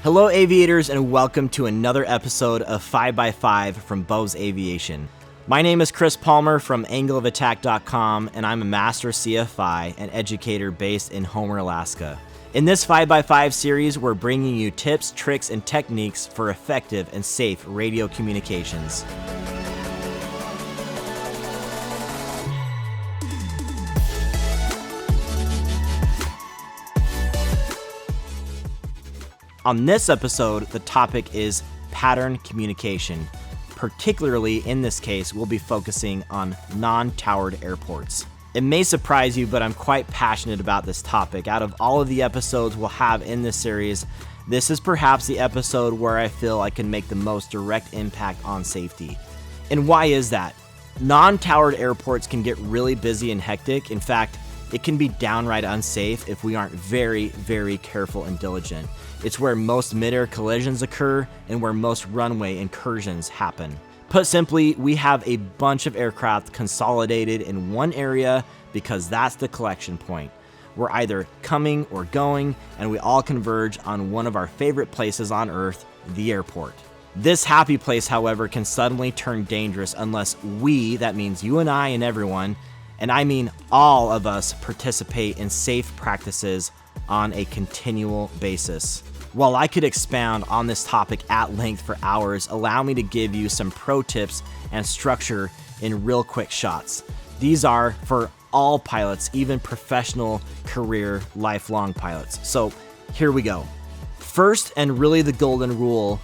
Hello aviators, and welcome to another episode of 5x5 from Bose Aviation. My name is Chris Palmer from angleofattack.com, and I'm a master CFI and educator based in Homer, Alaska. In this 5x5 series, we're bringing you tips, tricks, and techniques for effective and safe radio communications. On this episode, the topic is pattern communication. Particularly in this case, we'll be focusing on non-towered airports. It may surprise you, but I'm quite passionate about this topic. Out of all of the episodes we'll have in this series, this is perhaps the episode where I feel I can make the most direct impact on safety. And why is that? Non-towered airports can get really busy and hectic. In fact, it can be downright unsafe if we aren't very, very careful and diligent. It's where most mid-air collisions occur and where most runway incursions happen. Put simply, we have a bunch of aircraft consolidated in one area because that's the collection point. We're either coming or going, and we all converge on one of our favorite places on Earth, the airport. This happy place, however, can suddenly turn dangerous unless we, that means you and I and everyone, and I mean all of us, participate in safe practices on a continual basis. While I could expound on this topic at length for hours, allow me to give you some pro tips and structure in real quick shots. These are for all pilots, even professional, career, lifelong pilots. So here we go. First, and really the golden rule,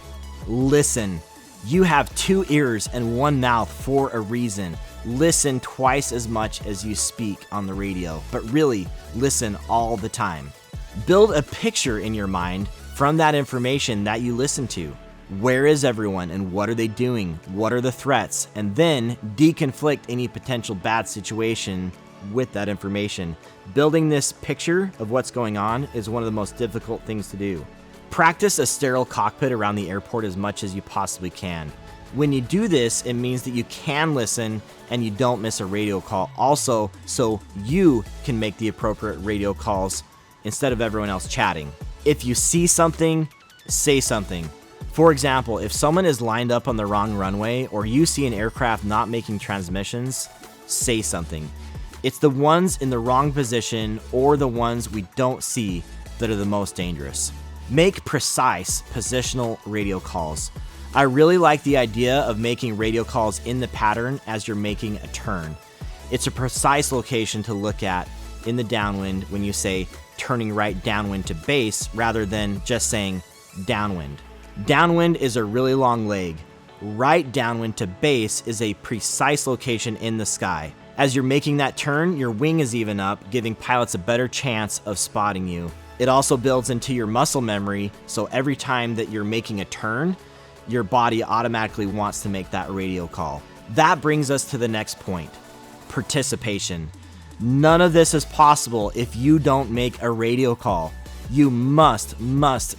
listen. You have 2 ears and 1 mouth for a reason. Listen twice as much as you speak on the radio, but really listen all the time. Build a picture in your mind from that information that you listen to. Where is everyone and what are they doing? What are the threats? And then deconflict any potential bad situation with that information. Building this picture of what's going on is one of the most difficult things to do. Practice a sterile cockpit around the airport as much as you possibly can. When you do this, it means that you can listen and you don't miss a radio call. Also, so you can make the appropriate radio calls instead of everyone else chatting. If you see something, say something. For example, if someone is lined up on the wrong runway or you see an aircraft not making transmissions, say something. It's the ones in the wrong position or the ones we don't see that are the most dangerous. Make precise positional radio calls. I really like the idea of making radio calls in the pattern as you're making a turn. It's a precise location to look at in the downwind when you say turning right downwind to base rather than just saying downwind. Downwind is a really long leg. Right downwind to base is a precise location in the sky. As you're making that turn, your wing is even up, giving pilots a better chance of spotting you. It also builds into your muscle memory, so every time that you're making a turn, your body automatically wants to make that radio call. That brings us to the next point, participation. None of this is possible if you don't make a radio call. You must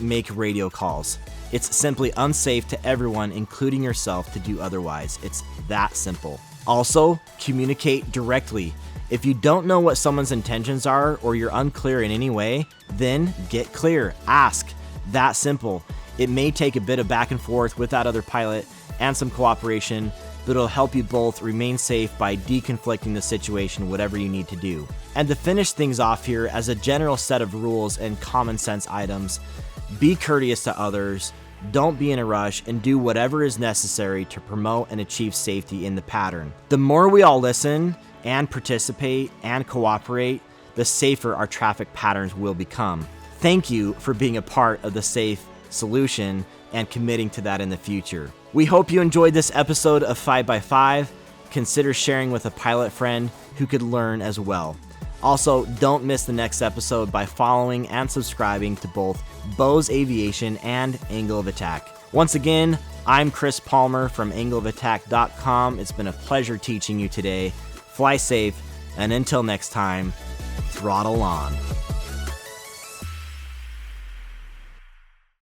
make radio calls. It's simply unsafe to everyone, including yourself, to do otherwise. It's that simple. Also, communicate directly. If you don't know what someone's intentions are or you're unclear in any way, then get clear. Ask. That simple. It may take a bit of back and forth with that other pilot and some cooperation, but it'll help you both remain safe by deconflicting the situation, whatever you need to do. And to finish things off here, as a general set of rules and common sense items, be courteous to others, don't be in a rush, and do whatever is necessary to promote and achieve safety in the pattern. The more we all listen and participate and cooperate, the safer our traffic patterns will become. Thank you for being a part of the safe solution and committing to that in the future. We hope you enjoyed this episode of 5x5. Consider sharing with a pilot friend who could learn as well. Also, don't miss the next episode by following and subscribing to both Bose Aviation and Angle of Attack. Once again, I'm Chris Palmer from angleofattack.com. It's been a pleasure teaching you today. Fly safe, and until next time, throttle on.